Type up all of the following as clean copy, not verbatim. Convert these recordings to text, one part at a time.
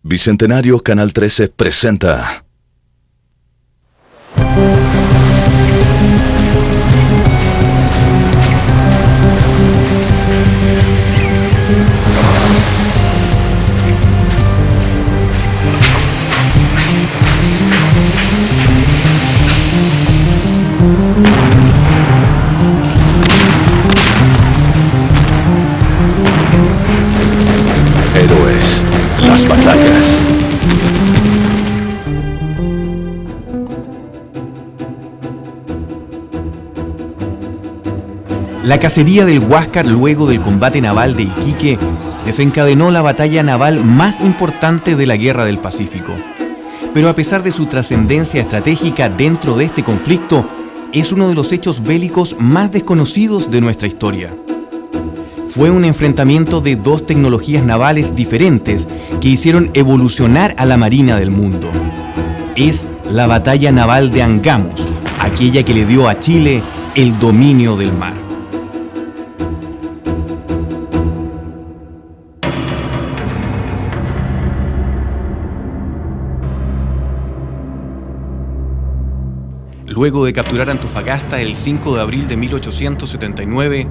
Bicentenario Canal 13 presenta. Héroes, las batallas. La cacería del Huáscar luego del combate naval de Iquique desencadenó la batalla naval más importante de la Guerra del Pacífico. Pero a pesar de su trascendencia estratégica dentro de este conflicto, es uno de los hechos bélicos más desconocidos de nuestra historia. Fue un enfrentamiento de dos tecnologías navales diferentes que hicieron evolucionar a la Marina del mundo. Es la batalla naval de Angamos, aquella que le dio a Chile el dominio del mar. Luego de capturar Antofagasta el 5 de abril de 1879,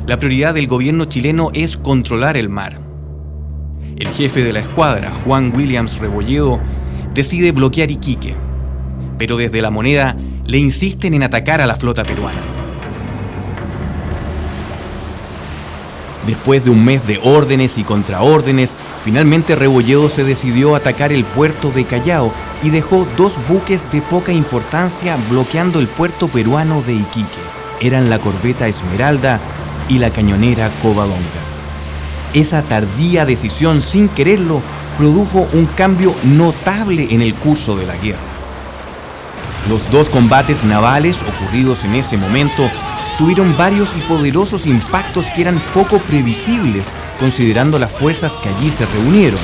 la prioridad del gobierno chileno es controlar el mar. El jefe de la escuadra, Juan Williams Rebolledo, decide bloquear Iquique, pero desde La Moneda le insisten en atacar a la flota peruana. Después de un mes de órdenes y contraórdenes, finalmente Rebolledo se decidió a atacar el puerto de Callao y dejó dos buques de poca importancia bloqueando el puerto peruano de Iquique. Eran la corbeta Esmeralda y la cañonera Covadonga. Esa tardía decisión, sin quererlo, produjo un cambio notable en el curso de la guerra. Los dos combates navales ocurridos en ese momento tuvieron varios y poderosos impactos que eran poco previsibles, considerando las fuerzas que allí se reunieron.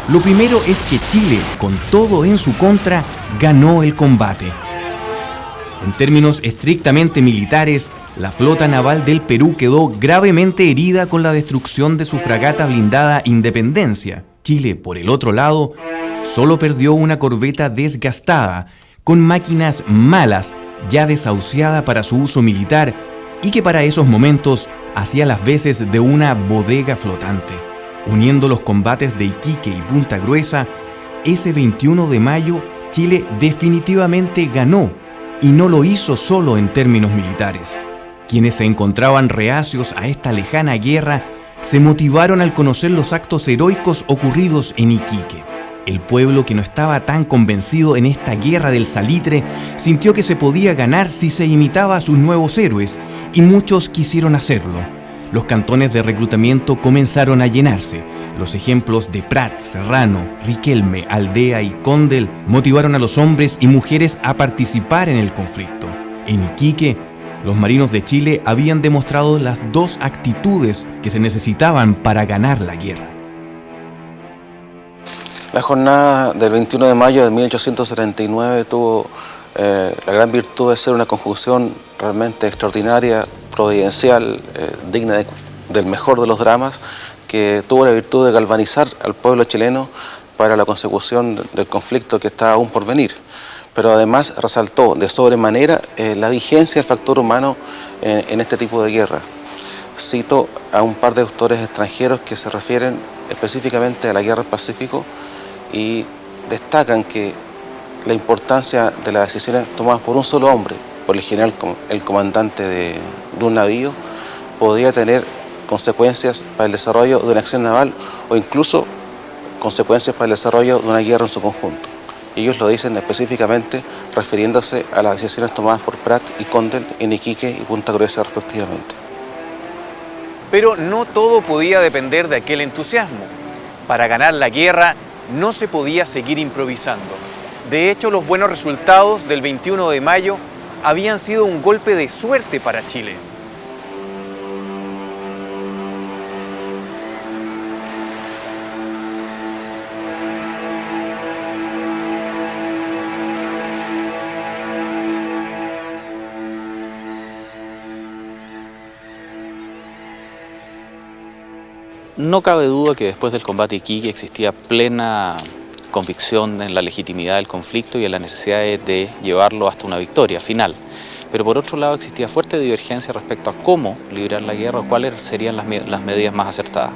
Lo primero es que Chile, con todo en su contra, ganó el combate. En términos estrictamente militares, la flota naval del Perú quedó gravemente herida con la destrucción de su fragata blindada Independencia. Chile, por el otro lado, solo perdió una corbeta desgastada, con máquinas malas, ya desahuciada para su uso militar, y que para esos momentos hacía las veces de una bodega flotante. Uniendo los combates de Iquique y Punta Gruesa, ese 21 de mayo Chile definitivamente ganó, y no lo hizo solo en términos militares. Quienes se encontraban reacios a esta lejana guerra se motivaron al conocer los actos heroicos ocurridos en Iquique. El pueblo, que no estaba tan convencido en esta guerra del salitre, sintió que se podía ganar si se imitaba a sus nuevos héroes, y muchos quisieron hacerlo. Los cantones de reclutamiento comenzaron a llenarse. Los ejemplos de Prat, Serrano, Riquelme, Aldea y Condel motivaron a los hombres y mujeres a participar en el conflicto. En Iquique, los marinos de Chile habían demostrado las dos actitudes que se necesitaban para ganar la guerra. La jornada del 21 de mayo de 1879 tuvo la gran virtud de ser una conjunción realmente extraordinaria, providencial, digna del mejor de los dramas, que tuvo la virtud de galvanizar al pueblo chileno para la consecución del conflicto que está aún por venir. Pero además resaltó de sobremanera la vigencia del factor humano en este tipo de guerra. Cito a un par de autores extranjeros que se refieren específicamente a la guerra del Pacífico y destacan que la importancia de las decisiones tomadas por un solo hombre, por el general, el comandante de un navío, podía tener consecuencias para el desarrollo de una acción naval o incluso consecuencias para el desarrollo de una guerra en su conjunto. Ellos lo dicen específicamente refiriéndose a las decisiones tomadas por Prat y Condel en Iquique y Punta Gruesa respectivamente. Pero no todo podía depender de aquel entusiasmo. Para ganar la guerra no se podía seguir improvisando. De hecho, los buenos resultados del 21 de mayo habían sido un golpe de suerte para Chile. No cabe duda que después del combate de Iquique existía plena convicción en la legitimidad del conflicto y en la necesidad de llevarlo hasta una victoria final. Pero por otro lado existía fuerte divergencia respecto a cómo librar la guerra o cuáles serían las medidas más acertadas.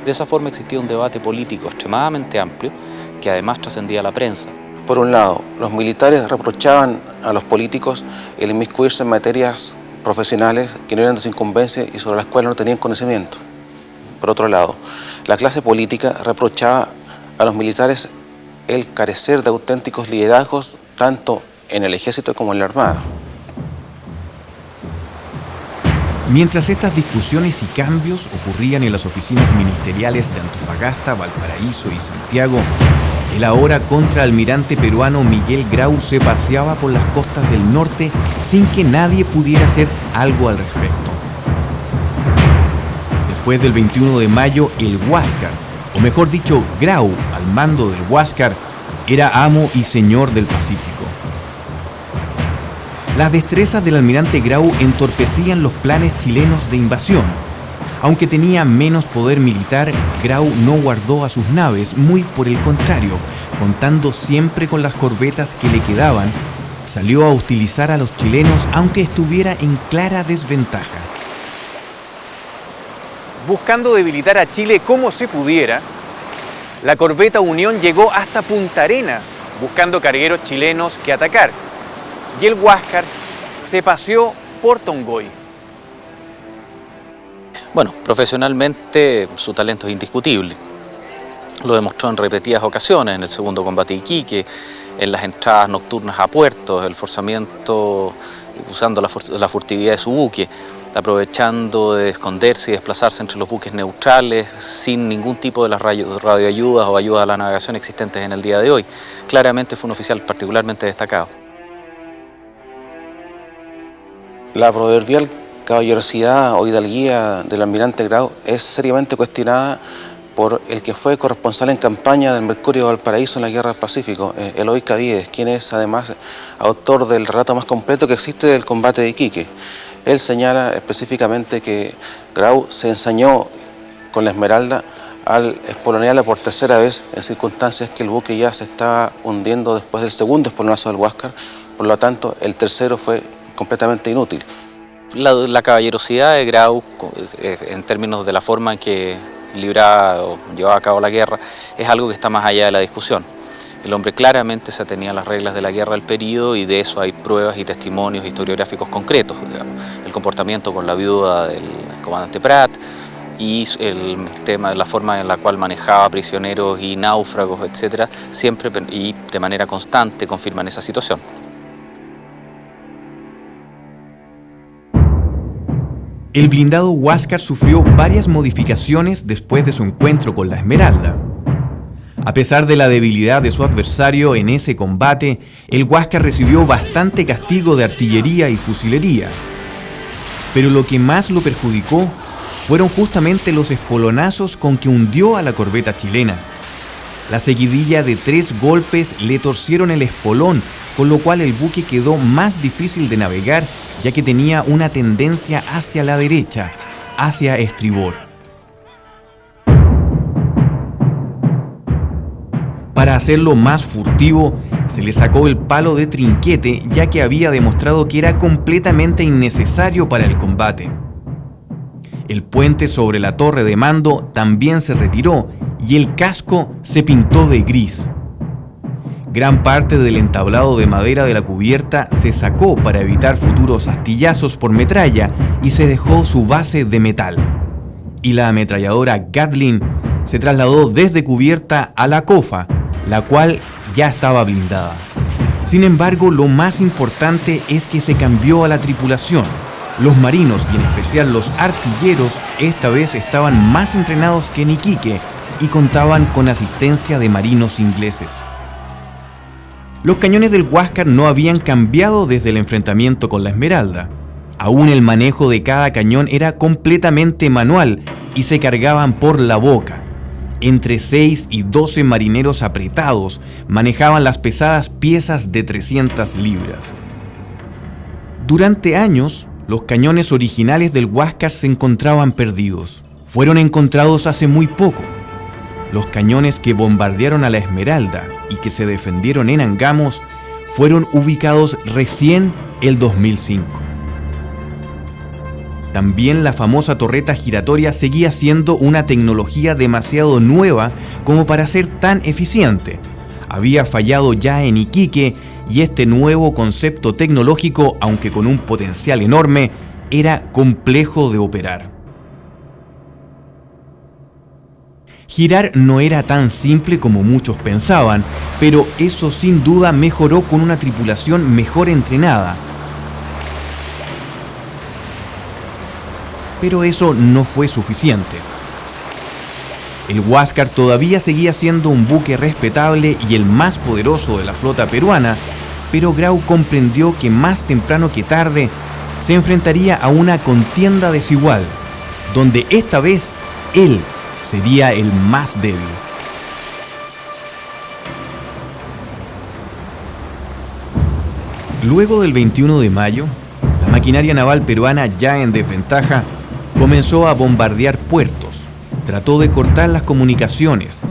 De esa forma existía un debate político extremadamente amplio que además trascendía la prensa. Por un lado, los militares reprochaban a los políticos el inmiscuirse en materias profesionales que no eran de su incumbencia y sobre las cuales no tenían conocimiento. Por otro lado, la clase política reprochaba a los militares el carecer de auténticos liderazgos tanto en el ejército como en la armada. Mientras estas discusiones y cambios ocurrían en las oficinas ministeriales de Antofagasta, Valparaíso y Santiago, el ahora contraalmirante peruano Miguel Grau se paseaba por las costas del norte sin que nadie pudiera hacer algo al respecto. Después del 21 de mayo, el Huáscar, o mejor dicho, Grau, al mando del Huáscar, era amo y señor del Pacífico. Las destrezas del almirante Grau entorpecían los planes chilenos de invasión. Aunque tenía menos poder militar, Grau no guardó a sus naves, muy por el contrario, contando siempre con las corbetas que le quedaban, salió a hostilizar a los chilenos aunque estuviera en clara desventaja. Buscando debilitar a Chile como se pudiera, la corbeta Unión llegó hasta Punta Arenas, buscando cargueros chilenos que atacar. Y el Huáscar se paseó por Tongoy. Bueno, profesionalmente su talento es indiscutible. Lo demostró en repetidas ocasiones, en el segundo combate de Iquique, en las entradas nocturnas a puertos, el forzamiento usando la furtividad de su buque, aprovechando de esconderse y desplazarse entre los buques neutrales sin ningún tipo de las radioayudas o ayudas a la navegación existentes en el día de hoy. Claramente fue un oficial particularmente destacado. La proverbial caballerosidad o hidalguía del almirante Grau es seriamente cuestionada por el que fue corresponsal en campaña del Mercurio de Valparaíso en la Guerra del Pacífico, Eloy Caviedes, quien es además autor del relato más completo que existe del combate de Iquique. Él señala específicamente que Grau se ensañó con la Esmeralda al espolonearla por tercera vez en circunstancias que el buque ya se estaba hundiendo después del segundo espolonazo del Huáscar, por lo tanto el tercero fue completamente inútil. La caballerosidad de Grau, en términos de la forma en que libraba o llevaba a cabo la guerra, es algo que está más allá de la discusión. El hombre claramente se atenía a las reglas de la guerra del período y de eso hay pruebas y testimonios historiográficos concretos. Digamos. El comportamiento con la viuda del comandante Prat y el tema, la forma en la cual manejaba prisioneros y náufragos, etcétera, siempre y de manera constante confirman esa situación. El blindado Huáscar sufrió varias modificaciones después de su encuentro con la Esmeralda. A pesar de la debilidad de su adversario en ese combate, el Huáscar recibió bastante castigo de artillería y fusilería. Pero lo que más lo perjudicó fueron justamente los espolonazos con que hundió a la corbeta chilena. La seguidilla de 3 golpes le torcieron el espolón, con lo cual el buque quedó más difícil de navegar, ya que tenía una tendencia hacia la derecha, hacia estribor. Para hacerlo más furtivo, se le sacó el palo de trinquete, ya que había demostrado que era completamente innecesario para el combate. El puente sobre la torre de mando también se retiró y el casco se pintó de gris. Gran parte del entablado de madera de la cubierta se sacó para evitar futuros astillazos por metralla y se dejó su base de metal. Y la ametralladora Gatling se trasladó desde cubierta a la cofa, la cual ya estaba blindada. Sin embargo, lo más importante es que se cambió a la tripulación. Los marinos y en especial los artilleros esta vez estaban más entrenados que en Iquique y contaban con asistencia de marinos ingleses. Los cañones del Huáscar no habían cambiado desde el enfrentamiento con la Esmeralda. Aún el manejo de cada cañón era completamente manual y se cargaban por la boca. Entre 6 y 12 marineros apretados manejaban las pesadas piezas de 300 libras. Durante años, los cañones originales del Huáscar se encontraban perdidos. fueron encontrados hace muy poco. Los cañones que bombardearon a la Esmeralda y que se defendieron en Angamos fueron ubicados recién el 2005. También la famosa torreta giratoria seguía siendo una tecnología demasiado nueva como para ser tan eficiente. Había fallado ya en Iquique y este nuevo concepto tecnológico, aunque con un potencial enorme, era complejo de operar. Girar no era tan simple como muchos pensaban, pero eso sin duda mejoró con una tripulación mejor entrenada. Pero eso no fue suficiente. El Huáscar todavía seguía siendo un buque respetable y el más poderoso de la flota peruana, pero Grau comprendió que más temprano que tarde se enfrentaría a una contienda desigual, donde esta vez él sería el más débil. Luego del 21 de mayo, la maquinaria naval peruana, ya en desventaja, comenzó a bombardear puertos, trató de cortar las comunicaciones